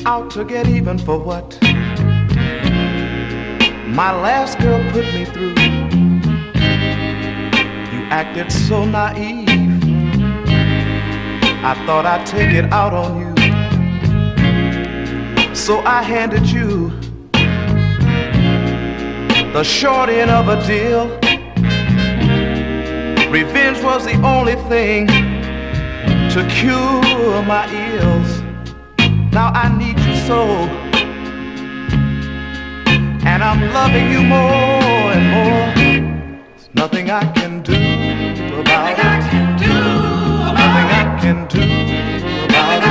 Out to get even for what my last girl put me through. You acted so naive, I thought I'd take it out on you. So I handed you the short end of a deal. Revenge was the only thing to cure my ills. Now I need you so, and I'm loving you more and more. There's nothing I can do about it. Nothing I can do about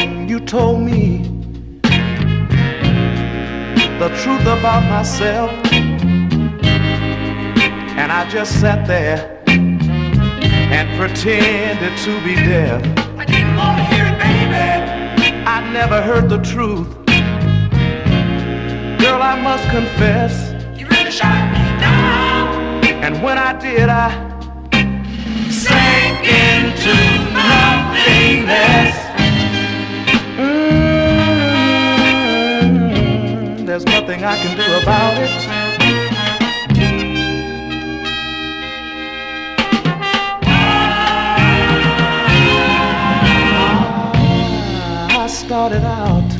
it. You told me the truth about myself, and I just sat there and pretended to be deaf. I didn't want to hear it, baby. I never heard the truth. Girl, I must confess, You really shot me down. and when I did, I sank into nothingness. There's nothing I can do about it. Started out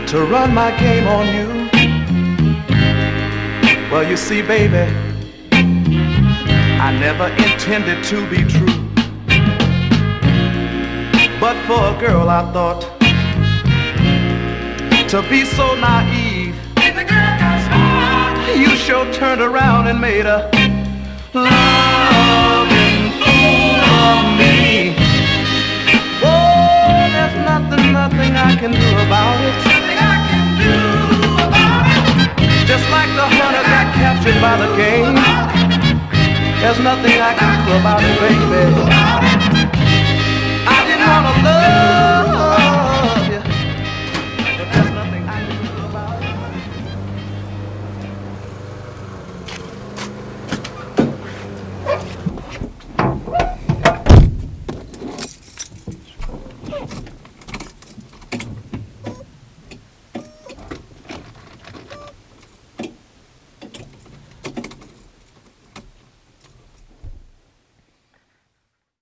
to run my game on you. Well, you see, baby, I never intended to be true. But for a girl, I thought to be so naive. If the girl got smart, You sure turned around and made a loving fool of me. Nothing I can do about it. nothing I can do about it. Just like the hunter got captured by the game. There's nothing I can do about it, baby. I didn't want to love